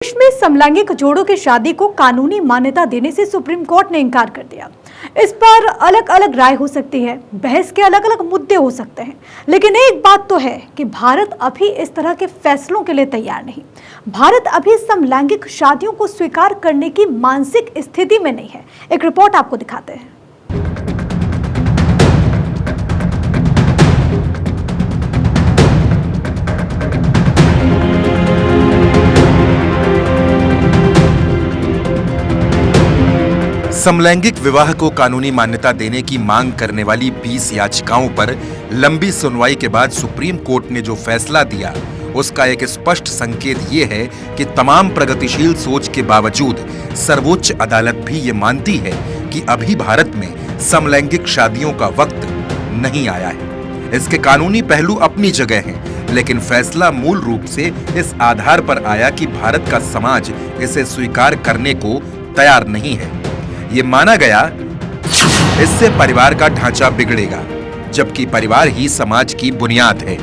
देश में समलैंगिक जोड़ों की शादी को कानूनी मान्यता देने से सुप्रीम कोर्ट ने इनकार कर दिया। इस पर अलग अलग राय हो सकती है, बहस के अलग अलग मुद्दे हो सकते हैं, लेकिन एक बात तो है कि भारत अभी इस तरह के फैसलों के लिए तैयार नहीं। भारत अभी समलैंगिक शादियों को स्वीकार करने की मानसिक स्थिति में नहीं है। एक रिपोर्ट आपको दिखाते हैं। समलैंगिक विवाह को कानूनी मान्यता देने की मांग करने वाली 20 याचिकाओं पर लंबी सुनवाई के बाद सुप्रीम कोर्ट ने जो फैसला दिया, उसका एक स्पष्ट संकेत ये है कि तमाम प्रगतिशील सोच के बावजूद सर्वोच्च अदालत भी ये मानती है कि अभी भारत में समलैंगिक शादियों का वक्त नहीं आया है। इसके कानूनी पहलू अपनी जगह हैं, लेकिन फैसला मूल रूप से इस आधार पर आया कि भारत का समाज इसे स्वीकार करने को तैयार नहीं है। ये माना गया इससे परिवार का ढांचा बिगड़ेगा, जबकि परिवार ही समाज की बुनियाद है।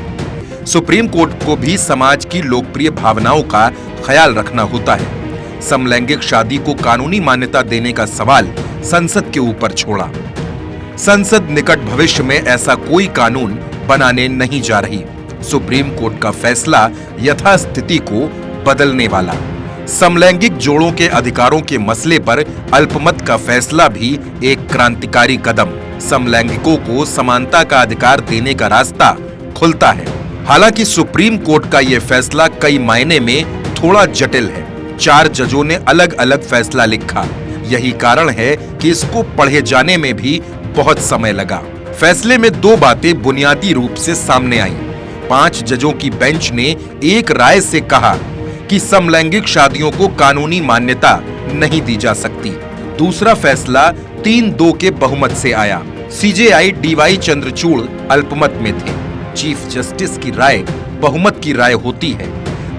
सुप्रीम कोर्ट को भी समाज की लोकप्रिय भावनाओं का ख्याल रखना होता है। समलैंगिक शादी को कानूनी मान्यता देने का सवाल संसद के ऊपर छोड़ा। संसद निकट भविष्य में ऐसा कोई कानून बनाने नहीं जा रही। सुप्रीम कोर्ट का फैसला यथास्थिति को बदलने वाला। समलैंगिक जोड़ों के अधिकारों के मसले पर अल्पमत का फैसला भी एक क्रांतिकारी कदम। समलैंगिकों को समानता का अधिकार देने का रास्ता खुलता है। हालांकि सुप्रीम कोर्ट का यह फैसला कई मायने में थोड़ा जटिल है। 4 जजों ने अलग अलग फैसला लिखा। यही कारण है कि इसको पढ़े जाने में भी बहुत समय लगा। फैसले में 2 बातें बुनियादी रूप से सामने आई। 5 जजों की बेंच ने एक राय से कहा कि समलैंगिक शादियों को कानूनी मान्यता नहीं दी जा सकती। दूसरा फैसला 3-2 के बहुमत से आया। सीजेआई डीवाई चंद्रचूड़ अल्पमत में थे। चीफ जस्टिस की राय बहुमत की राय होती है।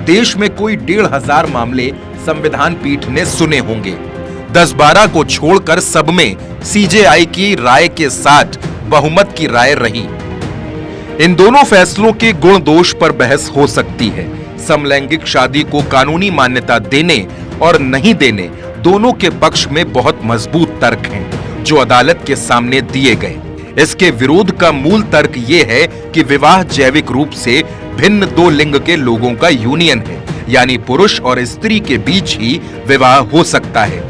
देश में कोई 1,500 मामले संविधान पीठ ने सुने होंगे। 10-12 को छोड़कर सब में सीजेआई की राय के साथ बहुमत की राय रही। इन दोनों फैसलों के गुण दोष पर बहस हो सकती है। समलैंगिक शादी को कानूनी मान्यता देने और नहीं देने दोनों के पक्ष में बहुत मजबूत तर्क हैं, जो अदालत के सामने दिए गए। इसके विरोध का मूल तर्क ये है कि विवाह जैविक रूप से भिन्न 2 लिंग के लोगों का यूनियन है, यानी पुरुष और स्त्री के बीच ही विवाह हो सकता है।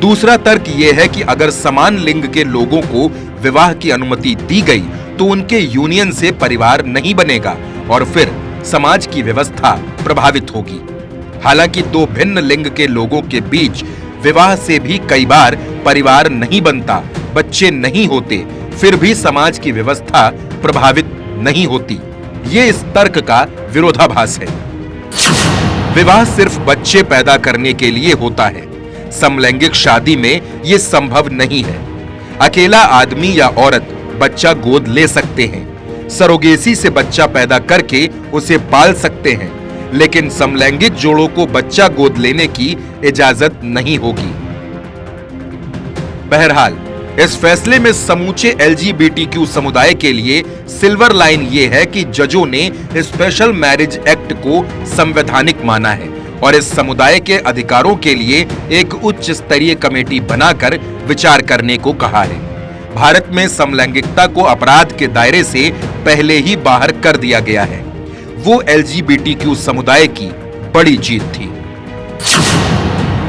दूसरा तर्क ये है कि अगर समान लिंग के लोगों को विवाह की अनुमति दी गई तो उनके यूनियन से परिवार नहीं बनेगा और फिर समाज की व्यवस्था प्रभावित होगी। हालांकि 2 भिन्न लिंग के लोगों के बीच विवाह से भी कई बार परिवार नहीं बनता, बच्चे नहीं होते, फिर भी समाज की व्यवस्था प्रभावित नहीं होती। ये इस तर्क का विरोधाभास है। विवाह सिर्फ बच्चे पैदा करने के लिए होता है। समलैंगिक शादी में ये संभव नहीं है। अकेला आदमी या औरत बच्चा गोद ले सकते हैं, सरोगेसी से बच्चा पैदा करके उसे पाल सकते हैं, लेकिन समलैंगिक जोड़ों को बच्चा गोद लेने की इजाजत नहीं होगी। बहरहाल, इस फैसले में समूचे LGBTQ समुदाय के लिए सिल्वर लाइन ये है कि जजों ने स्पेशल मैरिज एक्ट को संवैधानिक माना है और इस समुदाय के अधिकारों के लिए एक उच्च स्तरीय कमेटी बनाकर विचार करने को कहा है। भारत में समलैंगिकता को अपराध के दायरे से पहले ही बाहर कर दिया गया है। वो LGBTQ समुदाय की बड़ी जीत थी।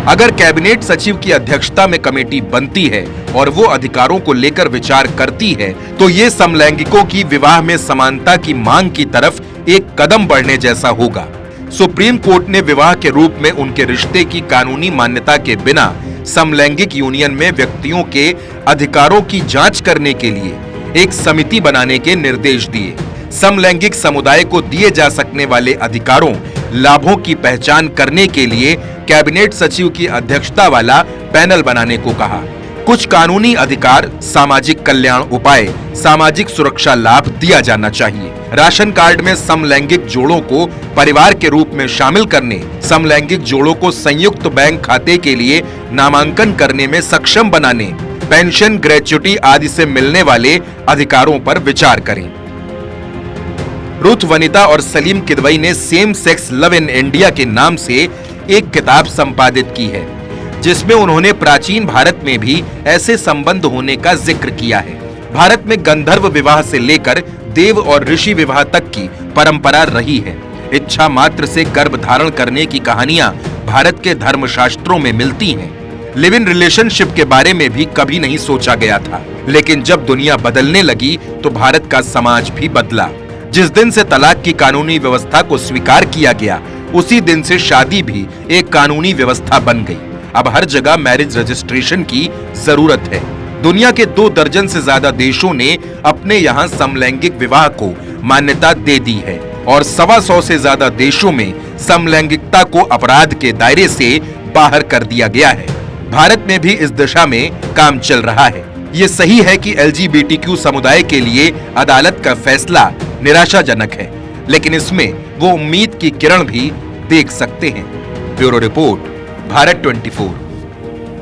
अगर कैबिनेट सचिव की अध्यक्षता में कमेटी बनती है और वो अधिकारों को लेकर विचार करती है, तो ये समलैंगिकों की विवाह में समानता की मांग की तरफ एक कदम बढ़ने जैसा होगा। सुप्रीम कोर्ट ने विवाह के रूप में उनके रिश्ते की कानूनी मान्यता के बिना समलैंगिक यूनियन में व्यक्तियों के अधिकारों की जांच करने के लिए एक समिति बनाने के निर्देश दिए। समलैंगिक समुदाय को दिए जा सकने वाले अधिकारों, लाभों की पहचान करने के लिए कैबिनेट सचिव की अध्यक्षता वाला पैनल बनाने को कहा। कुछ कानूनी अधिकार, सामाजिक कल्याण उपाय, सामाजिक सुरक्षा लाभ दिया जाना चाहिए। राशन कार्ड में समलैंगिक जोड़ों को परिवार के रूप में शामिल करने, समलैंगिक जोड़ों को संयुक्त बैंक खाते के लिए नामांकन करने में सक्षम बनाने, पेंशन, ग्रेच्युटी आदि से मिलने वाले अधिकारों पर विचार करें। रुथ वनिता और सलीम किदवई ने same sex love in India के नाम से एक किताब संपादित की है, जिसमें उन्होंने प्राचीन भारत में भी ऐसे संबंध होने का जिक्र किया है। भारत में गंधर्व विवाह से लेकर देव और ऋषि विवाह तक की परंपरा रही है। इच्छा मात्र से गर्भ धारण करने की कहानियां भारत के धर्मशास्त्रों में मिलती हैं। लिव इन रिलेशनशिप के बारे में भी कभी नहीं सोचा गया था, लेकिन जब दुनिया बदलने लगी तो भारत का समाज भी बदला। जिस दिन से तलाक की कानूनी व्यवस्था को स्वीकार किया गया, उसी दिन से शादी भी एक कानूनी व्यवस्था बन गई। अब हर जगह मैरिज रजिस्ट्रेशन की जरूरत है। दुनिया के 2 दर्जन से ज्यादा देशों ने अपने यहाँ समलैंगिक विवाह को मान्यता दे दी है और 125 से ज्यादा देशों में समलैंगिकता को अपराध के दायरे से बाहर कर दिया गया है। भारत में भी इस दिशा में काम चल रहा है। ये सही है कि LGBTQ समुदाय के लिए अदालत का फैसला निराशाजनक है, लेकिन इसमें वो उम्मीद की किरण भी देख सकते हैं। Bureau report, Bharat 24।